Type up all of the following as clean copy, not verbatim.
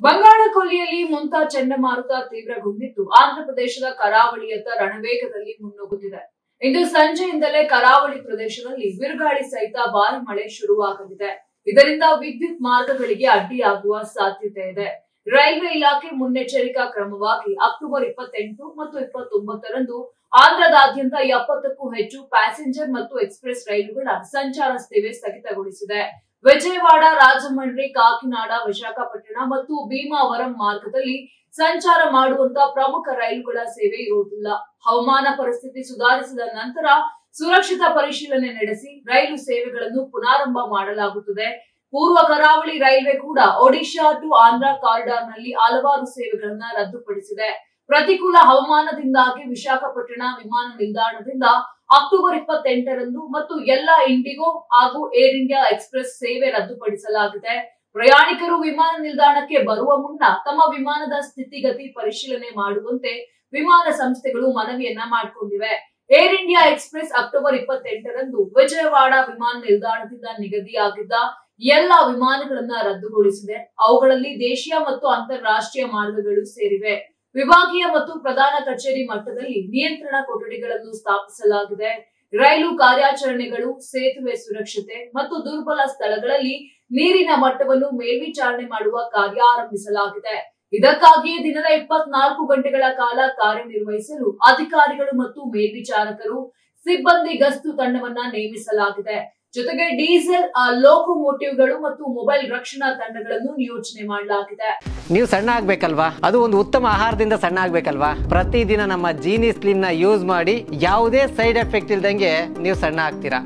ಬಂಗಾಳಕೊಲ್ಲಿಯಲ್ಲಿ ಮುಂತಾ ಚಂಡಮಾರುತ ತೀವ್ರಗೊಂಡಿದ್ದು ಆಂಧ್ರಪ್ರದೇಶದ ಕರಾವಳಿಯತ್ತ ರಣವೇಗದಲ್ಲಿ ಮುನ್ನುಗ್ಗುತ್ತಿದೆ. ಇಂದು ಸಂಜೆಯಿಂದಲೇ ಕರಾವಳಿ ಪ್ರದೇಶದಲ್ಲಿ ಬಿರುಗಾಳಿ ಸಹಿತ ಭಾರಿ ಮಳೆ ಶುರುವಾಗಲಿದೆ. ಇದರಿಂದ ವಿದ್ಯುತ್ ಮಾರ್ಗಗಳಿಗೆ ಅಡ್ಡಿಯಾಗುವ ಸಾಧ್ಯತೆ ಇದೆ. ರೈಲ್ವೆ ಇಲಾಖೆ ಮುನ್ನೆಚ್ಚರಿಕಾ ಕ್ರಮವಾಗಿ ಅಕ್ಟೋಬರ್ 28 ಮತ್ತು 29ರಂದು ಆಂಧ್ರದಾದ್ಯಂತ 70ಕ್ಕೂ ಹೆಚ್ಚು ಪ್ಯಾಸೆಂಜರ್ ಮತ್ತು ಎಕ್ಸ್ಪ್ರೆಸ್ ರೈಲುಗಳ ಸಂಚಾರ ಸೇವೆ ಸ್ಥಗಿತಗೊಳಿಸಿದೆ. ವಿಜಯವಾಡ, ರಾಜಮಂಡ್ರಿ, ಕಾಕಿನಾಡ, ವಿಶಾಖಪಟ್ಟಣ ಮತ್ತು ಭೀಮಾವರಂ ಮಾರ್ಗದಲ್ಲಿ ಸಂಚಾರ ಮಾಡುವಂತಹ ಪ್ರಮುಖ ರೈಲುಗಳ ಸೇವೆ ಇರುವುದಿಲ್ಲ. ಹವಾಮಾನ ಪರಿಸ್ಥಿತಿ ಸುಧಾರಿಸಿದ ನಂತರ ಸುರಕ್ಷಿತ ಪರಿಶೀಲನೆ ನಡೆಸಿ ರೈಲು ಸೇವೆಗಳನ್ನು ಪುನಾರಂಭ ಮಾಡಲಾಗುತ್ತದೆ. ಪೂರ್ವ ಕರಾವಳಿ ರೈಲ್ವೆ ಕೂಡ ಒಡಿಶಾ ಟು ಆಂಧ್ರ ಕಾರಿಡಾರ್ನಲ್ಲಿ ಹಲವಾರು ಸೇವೆಗಳನ್ನ ರದ್ದುಪಡಿಸಿದೆ. ಪ್ರತಿಕೂಲ ಹವಾಮಾನದಿಂದಾಗಿ ವಿಶಾಖಪಟ್ಟಣ ವಿಮಾನ ನಿಲ್ದಾಣದಿಂದ ಅಕ್ಟೋಬರ್ 28ರಂದು ಮತ್ತು ಎಲ್ಲಾ ಇಂಡಿಗೋ ಹಾಗೂ ಏರ್ ಇಂಡಿಯಾ ಎಕ್ಸ್ಪ್ರೆಸ್ ಸೇವೆ ರದ್ದುಪಡಿಸಲಾಗಿದೆ. ಪ್ರಯಾಣಿಕರು ವಿಮಾನ ನಿಲ್ದಾಣಕ್ಕೆ ಬರುವ ಮುನ್ನ ತಮ್ಮ ವಿಮಾನದ ಸ್ಥಿತಿಗತಿ ಪರಿಶೀಲನೆ ಮಾಡುವಂತೆ ವಿಮಾನ ಸಂಸ್ಥೆಗಳು ಮನವಿಯನ್ನ ಮಾಡಿಕೊಂಡಿವೆ. ಏರ್ ಇಂಡಿಯಾ ಎಕ್ಸ್ಪ್ರೆಸ್ ಅಕ್ಟೋಬರ್ 28ರಂದು ವಿಜಯವಾಡ ವಿಮಾನ ನಿಲ್ದಾಣದಿಂದ ನಿಗದಿಯಾಗಿದ್ದ ಎಲ್ಲಾ ವಿಮಾನಗಳನ್ನ ರದ್ದುಗೊಳಿಸಿದೆ. ಅವುಗಳಲ್ಲಿ ದೇಶೀಯ ಮತ್ತು ಅಂತಾರಾಷ್ಟ್ರೀಯ ಮಾರ್ಗಗಳು ಸೇರಿವೆ. ವಿಭಾಗೀಯ ಮತ್ತು ಪ್ರಧಾನ ಕಚೇರಿ ಮಟ್ಟದಲ್ಲಿ ನಿಯಂತ್ರಣ ಕೊಠಡಿಗಳನ್ನು ಸ್ಥಾಪಿಸಲಾಗಿದೆ. ರೈಲು ಕಾರ್ಯಾಚರಣೆಗಳು, ಸೇತುವೆ ಸುರಕ್ಷತೆ ಮತ್ತು ದುರ್ಬಲ ಸ್ಥಳಗಳಲ್ಲಿ ನೀರಿನ ಮಟ್ಟವನ್ನು ಮೇಲ್ವಿಚಾರಣೆ ಮಾಡುವ ಕಾರ್ಯ ಆರಂಭಿಸಲಾಗಿದೆ. ಇದಕ್ಕಾಗಿಯೇ ದಿನದ 24 ಗಂಟೆಗಳ ಕಾಲ ಕಾರ್ಯನಿರ್ವಹಿಸಲು ಅಧಿಕಾರಿಗಳು ಮತ್ತು ಮೇಲ್ವಿಚಾರಕರು ಸಿಬ್ಬಂದಿ ಗಸ್ತು ತಂಡವನ್ನ ನೇಮಿಸಲಾಗಿದೆ. ಜೊತೆಗೆ ಡೀಸೆಲ್ ಲೋಕೋಮೋಟಿವ್ಗಳು ಮತ್ತು ಮೊಬೈಲ್ ರಕ್ಷಣಾ ತಂಡಗಳನ್ನು ನಿಯೋಜನೆ ಮಾಡಲಾಗಿದೆ. ನೀವು ಸಣ್ಣ ಆಗ್ಬೇಕಲ್ವಾ? ಅದು ಒಂದು ಉತ್ತಮ ಆಹಾರದಿಂದ ಸಣ್ಣ ಆಗ್ಬೇಕಲ್ವಾ? ಪ್ರತಿದಿನ ನಮ್ಮ ಜೀನಿ ಸ್ಲಿಮ್ ನ ಯೂಸ್ ಮಾಡಿ ಯಾವುದೇ ಸೈಡ್ ಎಫೆಕ್ಟ್ ಇಲ್ದಂಗೆ ನೀವು ಸಣ್ಣ ಆಗ್ತೀರಾ.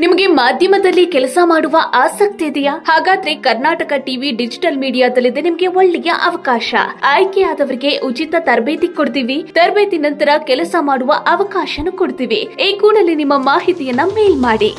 ನಿಮಗೆ ಮಾಧ್ಯಮದಲ್ಲಿ ಕೆಲಸ ಮಾಡುವ ಆಸಕ್ತಿ ಇದೆಯಾ? ಹಾಗಾದ್ರೆ ಕರ್ನಾಟಕ ಟಿವಿ ಡಿಜಿಟಲ್ ಮೀಡಿಯಾದಲ್ಲಿದೆ ನಿಮಗೆ ಒಳ್ಳೆಯ ಅವಕಾಶ. ಆಯ್ಕೆಯಾದವರಿಗೆ ಉಚಿತ ತರಬೇತಿ ಕೊಡ್ತೀವಿ. ತರಬೇತಿ ನಂತರ ಕೆಲಸ ಮಾಡುವ ಅವಕಾಶನೂ ಕೊಡ್ತೀವಿ. ಈ ಕೂಡಲೇ ನಿಮ್ಮ ಮಾಹಿತಿಯನ್ನ ಮೇಲ್ ಮಾಡಿ.